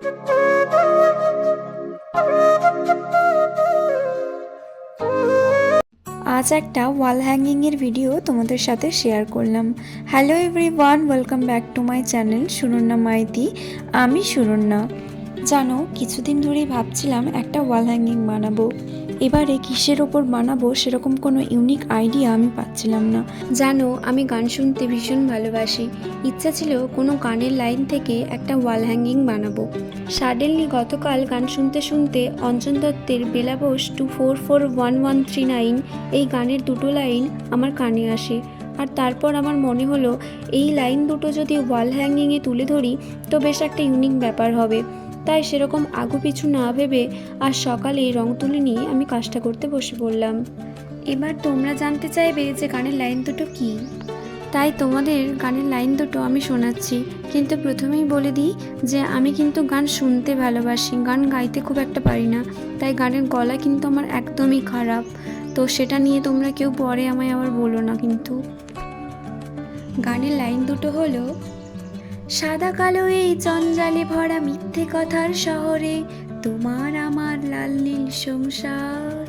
আজ একটা ওয়াল হ্যাঙ্গিংয়ের ভিডিও তোমাদের সাথে শেয়ার করলাম। Hello everyone, welcome back to my channel Suranya Maiti. আমি সুরন্যা। জানো, কিছুদিন ধরেই ভাবছিলাম একটা ওয়াল হ্যাঙ্গিং বানাবো। এবারে কিসের ওপর বানাবো সেরকম কোনো ইউনিক আইডিয়া আমি পাচ্ছিলাম না। জানো, আমি গান শুনতে ভীষণ ভালোবাসি। ইচ্ছা ছিল কোনো গানের লাইন থেকে একটা ওয়াল হ্যাঙ্গিং বানাবো। সাডেনলি গতকাল গান শুনতে শুনতে অঞ্জন দত্তের বেলাবোস 2441139 এই গানের দুটো লাইন আমার কানে আসে। আর তারপর আমার মনে হলো এই লাইন দুটো যদি ওয়াল হ্যাঙ্গিংয়ে তুলে ধরি তো বেশ একটা ইউনিক ব্যাপার হবে। তাই সেরকম আগুপিছু না ভেবে আজ সকালে রং তুলি নিয়ে আমি কাজটা করতে বসে পড়লাম। এবার তোমরা জানতে চাইবে যে গানের লাইন দুটো কী, তাই তোমাদের গানের লাইন দুটো আমি শোনাচ্ছি। কিন্তু প্রথমেই বলে দিই যে আমি কিন্তু গান শুনতে ভালোবাসি, গান গাইতে খুব একটা পারি না। তাই গানের গলা কিন্তু আমার একদমই খারাপ। তো সেটা নিয়ে তোমরা কেউ পরে আমায় আবার বলো না কিন্তু। গানের লাইন দুটো হলো: সাদা কালো এই জঞ্জালে ভরা মিথ্যে কথার শহরে তোমার আমার লাল নীল সংসার।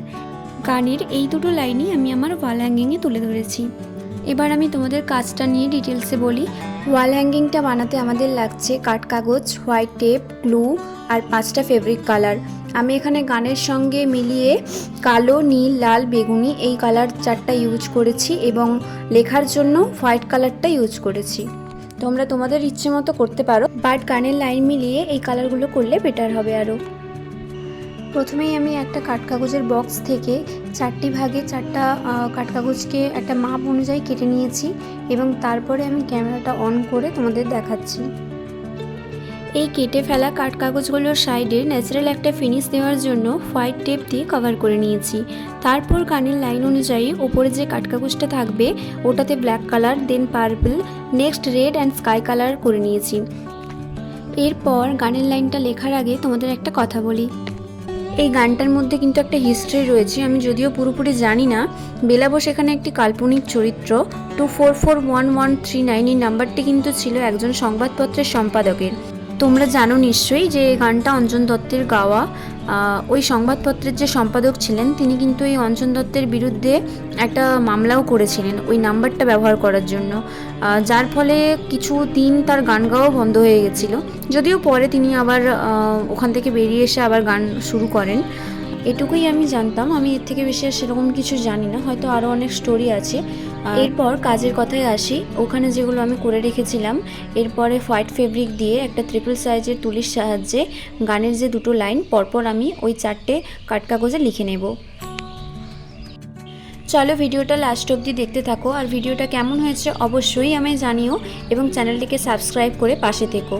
গানের এই দুটো লাইনই আমি আমার ওয়াল হ্যাঙ্গিংয়ে তুলে ধরেছি। এবার আমি তোমাদের কাজটা নিয়ে ডিটেলসে বলি। ওয়াল হ্যাঙ্গিংটা বানাতে আমাদের লাগছে কাঠ কাগজ, হোয়াইট টেপ, গ্লু আর 5টা ফেব্রিক কালার। আমি এখানে গানের সঙ্গে মিলিয়ে কালো, নীল, লাল, বেগুনি এই কালার 4টা ইউজ করেছি এবং লেখার জন্য হোয়াইট কালারটা ইউজ করেছি। তোমরা তোমাদের ইচ্ছে মতো করতে পারো, বাট গানের লাইন মিলিয়ে এই কালারগুলো করলে বেটার হবে আরও। প্রথমেই আমি একটা কাঠকাগজের বক্স থেকে 4টি ভাগে 4টা কাঠকাগজকে একটা মাপ অনুযায়ী কেটে নিয়েছি এবং তারপরে আমি ক্যামেরাটা অন করে তোমাদের দেখাচ্ছি। এই কেটে ফেলা কাঠকাগজগুলোর সাইডে ন্যাচারাল একটা ফিনিশ দেওয়ার জন্য হোয়াইট টেপ দিয়ে কভার করে নিয়েছি। তারপর গানের লাইন অনুযায়ী ওপরে যে কাঠকাগজটা থাকবে ওটাতে black colour, then purple, next red and sky colour করে নিয়েছি। এরপর গানের লাইনটা লেখার আগে তোমাদের একটা কথা বলি। এই গানটার মধ্যে কিন্তু একটা হিস্ট্রি রয়েছে, আমি যদিও পুরোপুরি জানি না। বেলাবোস এখানে একটি কাল্পনিক চরিত্র। 2441139 এই নাম্বারটি কিন্তু ছিল একজন সংবাদপত্রের সম্পাদকের। তোমরা জানো নিশ্চয়ই যে গানটা অঞ্জন দত্তের গাওয়া। ওই সংবাদপত্রের যে সম্পাদক ছিলেন তিনি কিন্তু এই অঞ্জন দত্তের বিরুদ্ধে একটা মামলাও করেছিলেন ওই নাম্বারটা ব্যবহার করার জন্য, যার ফলে কিছু দিন তার গান গাওয়া বন্ধ হয়ে গেছিলো। যদিও পরে তিনি আবার ওখান থেকে বেরিয়ে এসে আবার গান শুরু করেন। এটুকুই আমি জানতাম, আমি এর থেকে বেশি আর সেরকম কিছু জানি না, হয়তো আরও অনেক স্টোরি আছে। এরপর কাজের কথায় আসি। ওখানে যেগুলো আমি করে রেখেছিলাম, এরপরে হোয়াইট ফেব্রিক দিয়ে একটা ট্রিপল সাইজের তুলির সাহায্যে গানের যে দুটো লাইন পরপর আমি ওই 4টে কাঠকাগজে লিখে নেব। চলো ভিডিওটা লাস্ট অবধি দেখতে থাকো, আর ভিডিওটা কেমন হয়েছে অবশ্যই আমায় জানিও এবং চ্যানেলটিকে সাবস্ক্রাইব করে পাশে থেকো।